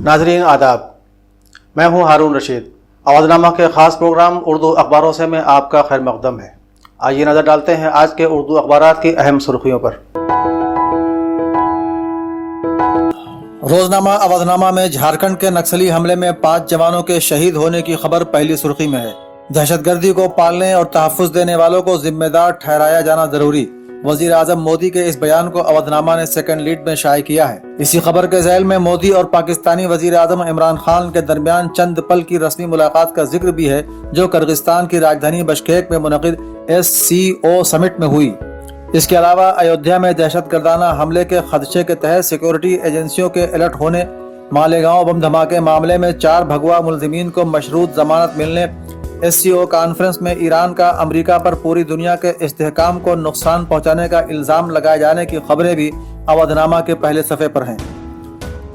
नाज़रीन आदाब, मैं हूं हारून रशीद। आवाज़नामा के ख़ास प्रोग्राम उर्दू अखबारों से में आपका खैर मक़दम है। आइए नज़र डालते हैं आज के उर्दू अखबारात की अहम सुर्खियों पर। रोज़नामा आवाज़नामा में झारखंड के नक्सली हमले में 5 जवानों के शहीद होने की खबर पहली सुर्खी में है। दहशतगर्दी को पालने और तहफ़्फ़ुज़ देने वालों को जिम्मेदार ठहराया जाना जरूरी, वज़ीर आज़म मोदी के इस बयान को अवधनामा ने सेकंड लीड में शाये किया है। इसी खबर के ज़ैल में मोदी और पाकिस्तानी वज़ीर आज़म इमरान खान के दरमियान चंद पल की रस्मी मुलाकात का जिक्र भी है, जो किर्गिस्तान की राजधानी बिश्केक में मुनक़िद SCO समिट में हुई। इसके अलावा अयोध्या में दहशतगर्दाना हमले के खदशे के तहत सिक्योरिटी एजेंसियों के अलर्ट होने, मालेगांव बम धमाके मामले में 4 भगवा मुलज़िमीन को मशरूत जमानत मिलने, SCO कॉन्फ्रेंस में ईरान का अमेरिका पर पूरी दुनिया के इस्तेहकाम को नुकसान पहुंचाने का इल्ज़ाम लगाए जाने की खबरें भी अवधनामा के पहले सफ़े पर हैं।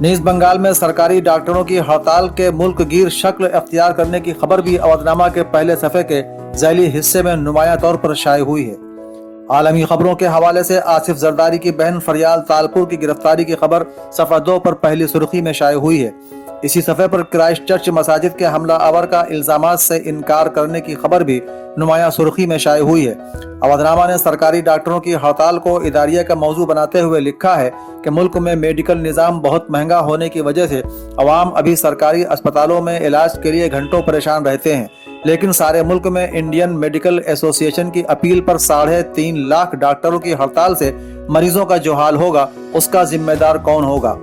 नीज़ बंगाल में सरकारी डॉक्टरों की हड़ताल के मुल्क गिर शक्ल अख्तियार करने की खबर भी अवधनामा के पहले सफ़े के ज़ैली हिस्से में नुमायां तौर पर शाये हुई है। आलमी खबरों के हवाले से आसिफ जरदारी की बहन फरियाल तालपुर की गिरफ्तारी की खबर सफ़ा 2 पर पहली सुर्खी में शाये हुई है। इसी सफ़े पर क्राइस्ट चर्च मसाजिद के हमला आवर का इल्ज़ामात से इनकार करने की खबर भी नुमायां सुर्खी में शाये हुई है। अवधनामा ने सरकारी डॉक्टरों की हड़ताल को इदारिया का मौजू बनाते हुए लिखा है कि मुल्क में मेडिकल निज़ाम बहुत महंगा होने की वजह से अवाम अभी सरकारी अस्पतालों में इलाज के लिए घंटों परेशान रहते हैं, लेकिन सारे मुल्क में इंडियन मेडिकल एसोसिएशन की अपील पर 3.5 लाख डॉक्टरों की हड़ताल से मरीजों का जो हाल होगा उसका जिम्मेदार कौन होगा।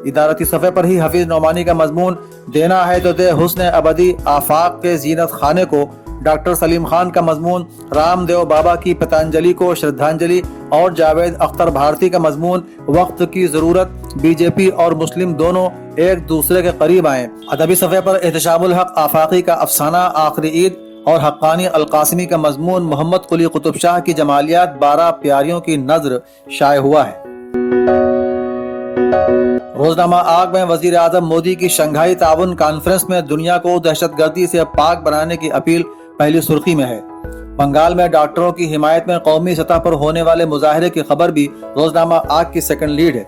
इदारती सफ़े पर ही हफीज नौमानी का मजमून देना है तो दे हुस्न अबदी आफाक के जीनत खाने को, डॉक्टर सलीम खान का मजमून रामदेव बाबा की पतंजलि को श्रद्धांजलि और जावेद अख्तर भारती का मजमून वक्त की ज़रूरत, बीजेपी और मुस्लिम दोनों एक दूसरे के करीब आएँ। अदबी सफ़े पर एहतशामुल हक आफाकी का अफसाना आखिरी ईद और हक्कानी अलकासिमी का मजमून मोहम्मद कुली कुतुब शाह की जमालियात 12 प्यारियों की नज़र शाये हुआ है। रोजनामा आग में वजीर आज़म मोदी की शंघाई ताउन कॉन्फ्रेंस में दुनिया को दहशतगर्दी से पाक बनाने की अपील पहली सुर्खी में है। बंगाल में डॉक्टरों की हिमायत में कौमी सतह पर होने वाले मुजाहरे की खबर भी रोजनामा आग की सेकंड लीड है।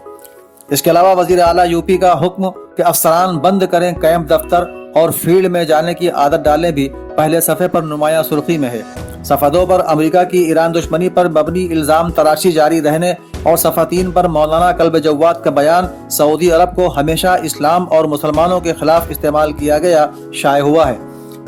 इसके अलावा वजीर आला यूपी का हुक्म कि अफसरान बंद करें कैंप दफ्तर और फील्ड में जाने की आदत डालें भी पहले सफ़े पर नुमायां सुर्खी में है। सफ़ा 2 पर अमेरिका की ईरान दुश्मनी पर मबनी इल्ज़ाम तराशी जारी रहने और सफ़ा 3 पर मौलाना कल्ब जव्वाद का बयान सऊदी अरब को हमेशा इस्लाम और मुसलमानों के खिलाफ इस्तेमाल किया गया शाये हुआ है।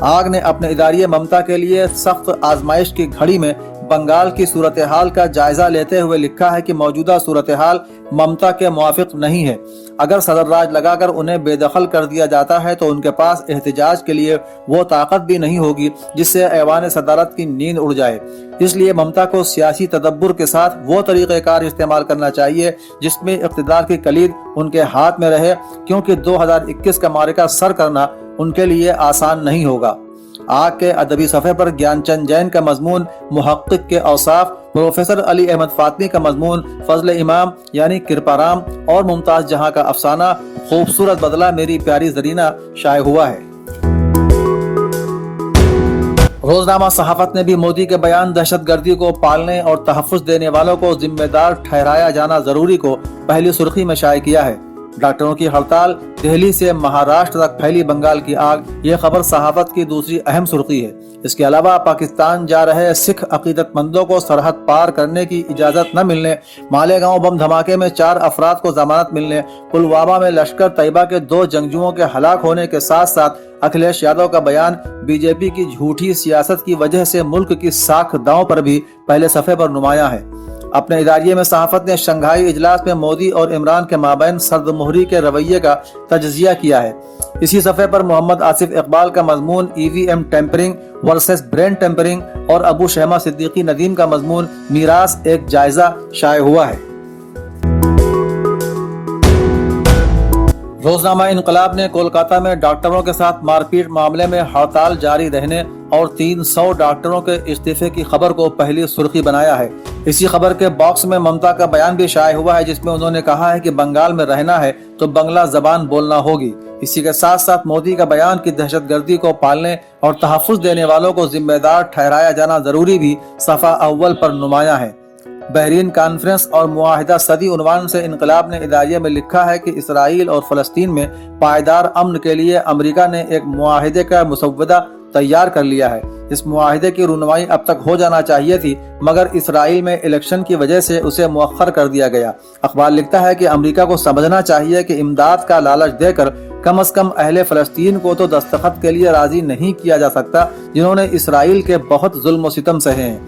आग ने अपने इदारिये ममता के लिए सख्त आजमाइश की घड़ी में बंगाल की सूरत हाल का जायजा लेते हुए लिखा है कि मौजूदा सूरत हाल ममता के मुआफिक नहीं है। अगर सदर राज लगाकर उन्हें बेदखल कर दिया जाता है तो उनके पास एहतजाज के लिए वो ताकत भी नहीं होगी जिससे ऐवान सदारत की नींद उड़ जाए। इसलिए ममता को सियासी तदब्बुर के साथ वो तरीक़ेकार इस्तेमाल करना चाहिए जिसमें इक़्तिदार की कलीद उनके हाथ में रहे, क्योंकि 2021 का मारिका सर करना उनके लिए आसान नहीं होगा। आग के अदबी सफ़े पर ज्ञानचंद जैन का मजमून मुहक्किक के औसाफ, प्रोफेसर अली अहमद फातमी का मजमून फजल इमाम यानी कृपाराम और मुमताज जहां का अफसाना खूबसूरत बदला मेरी प्यारी जरीना शाये हुआ है। रोजनामा सहाफत ने भी मोदी के बयान दहशतगर्दी को पालने और तहफ़्फ़ुज़ देने वालों को जिम्मेदार ठहराया जाना जरूरी को पहली सुर्खी में शाये किया है। डॉक्टरों की हड़ताल, दिल्ली से महाराष्ट्र तक फैली बंगाल की आग, ये खबर सहाफत की दूसरी अहम सुर्खी है। इसके अलावा पाकिस्तान जा रहे सिख अकीदतमंदों को सरहद पार करने की इजाज़त न मिलने, मालेगांव बम धमाके में 4 अफराद को जमानत मिलने, पुलवामा में लश्कर तैयबा के 2 जंगजुओं के हलाक होने के साथ साथ अखिलेश यादव का बयान बीजेपी की झूठी सियासत की वजह से मुल्क की साख दांव पर भी पहले सफ़े पर नुमायां है। अपने इदारिये में सहाफत ने शंघाई इजलास में मोदी और इमरान के माबैन सर्दमुहरी के रवैये का तजज़िया किया है। इसी सफ़े पर मोहम्मद आसिफ इकबाल का मजमून EVM tampering versus brain tampering और अबू शहमा सिद्दीकी नदीम का मजमून मीरास एक जायजा शाये हुआ है। रोजनामा इनकलाब ने कोलकाता में डॉक्टरों के साथ मारपीट मामले में हड़ताल जारी रहने और 300 डॉक्टरों के इस्तीफे की खबर को पहली सुर्खी बनाया है। इसी खबर के बॉक्स में ममता का बयान भी शाये हुआ है, जिसमें उन्होंने कहा है कि बंगाल में रहना है तो बंगला जबान बोलना होगी। इसी के साथ साथ मोदी का बयान कि दहशतगर्दी को पालने और तहफ़्फ़ुज़ देने वालों को जिम्मेदार ठहराया जाना जरूरी भी सफ़ा अव्वल पर नुमायां है। बहरीन कॉन्फ्रेंस और मुआहिदा सदी उन्वान से इनकलाब ने इदारिये में लिखा है कि इसराइल और फ़लस्तीन में पायदार अमन के लिए अमेरिका ने एक मुआहिदे का मुसव्वदा तैयार कर लिया है। इस मुआहिदे की रुनमाई अब तक हो जाना चाहिए थी, मगर इसराइल में इलेक्शन की वजह से उसे मुअख्खर कर दिया गया। अखबार लिखता है कि अमेरिका को समझना चाहिए कि इमदाद का लालच देकर कम से कम अहले फ़लस्तीन को तो दस्तखत के लिए राजी नहीं किया जा सकता, जिन्होंने इसराइल के बहुत जुल्म व सितम सहे हैं।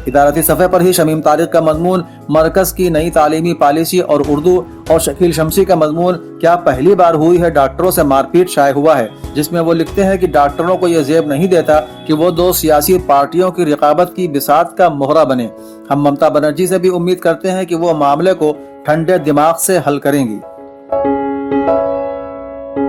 इदारती सफ़े पर ही शमीम तारिक का मजमून मरकज़ की नई तालीमी पॉलिसी और उर्दू और शकील शमसी का मजमून क्या पहली बार हुई है डॉक्टरों से मारपीट शाये हुआ है, जिसमें वो लिखते हैं कि डॉक्टरों को ये ज़ेब नहीं देता कि वो दो सियासी पार्टियों की रिकाबत की बिसात का मोहरा बने। हम ममता बनर्जी से भी उम्मीद करते हैं कि वो मामले को ठंडे दिमाग से हल करेंगी।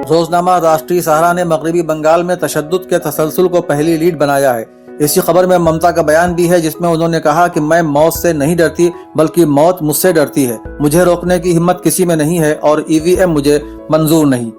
रोजनामा राष्ट्रीय सहारा ने मगरबी बंगाल में तशद्दुद के तसलसल को पहली लीड बनाया है। इसी खबर में ममता का बयान भी है, जिसमें उन्होंने कहा कि मैं मौत से नहीं डरती बल्कि मौत मुझसे डरती है। मुझे रोकने की हिम्मत किसी में नहीं है और ईवीएम मुझे मंजूर नहीं।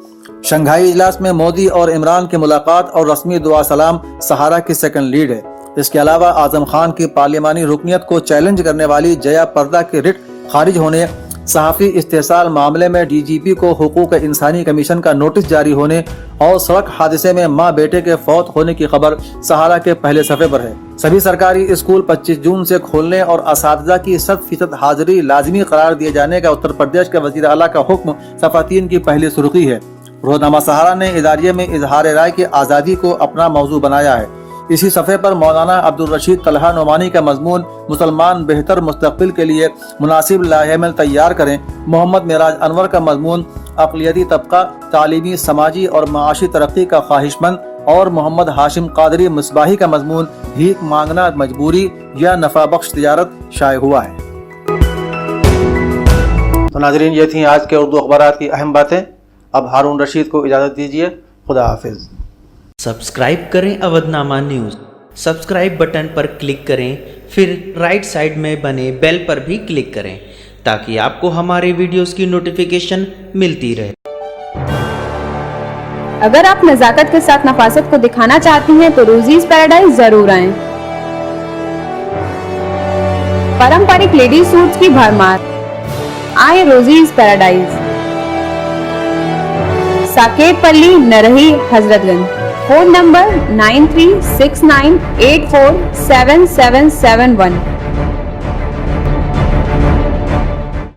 शंघाई इजलास में मोदी और इमरान की मुलाकात और रस्मी दुआ सलाम सहारा की सेकंड लीड है। इसके अलावा आजम खान की पार्लिमानी रुकनियत को चैलेंज करने वाली जया पर्दा की रिट खारिज होने, सहाफ़ी इस्तेसाल मामले में डीजीपी को हुकूक इंसानी कमीशन का नोटिस जारी होने और सड़क हादसे में मां बेटे के फौत होने की खबर सहारा के पहले सफ़े पर है। सभी सरकारी स्कूल 25 जून से खोलने और असातिज़ा की 100% हाजिरी लाजमी करार दिए जाने का उत्तर प्रदेश के वज़ीर आला का हुक्म सफ़ा 3 की पहली सुर्खी है। रोजनामा सहारा ने इदारिये में इजहार राय की आज़ादी को अपना मौजू बनाया है। इसी सफ़े पर मौलाना अब्दुल रशीद तलहा नोमानी का मजमून मुसलमान बेहतर मुस्तकबिल के लिए मुनासिब लाहेमिल तैयार करें। मोहम्मद मेराज अनवर का मजमून अक़लियती तबका तालीमी समाजी और माशी तरक्की का ख्वाहिशमंद और मोहम्मद हाशिम कादरी मिसबाही का मजमून भीख मांगना मजबूरी या नफा बख्श तिजारत शाये हुआ है। तो नाज़रीन, ये थी आज के उर्दू अखबारात की अहम बातें। अब हारून रशीद को इजाज़त दीजिए। खुदा हाफिज़। सब्सक्राइब करें अवधनामा न्यूज़। सब्सक्राइब बटन पर क्लिक करें, फिर राइट साइड में बने बेल पर भी क्लिक करें ताकि आपको हमारे वीडियोस की नोटिफिकेशन मिलती रहे। अगर आप नज़ाकत के साथ नफासत को दिखाना चाहती हैं तो रोजीज पैराडाइज जरूर आएं। पारंपरिक लेडीज सूट्स की भरमार, आए रोजीज पैराडाइज। साकेत पल्ली, नरही, हजरतगंज। Phone number 9369847771।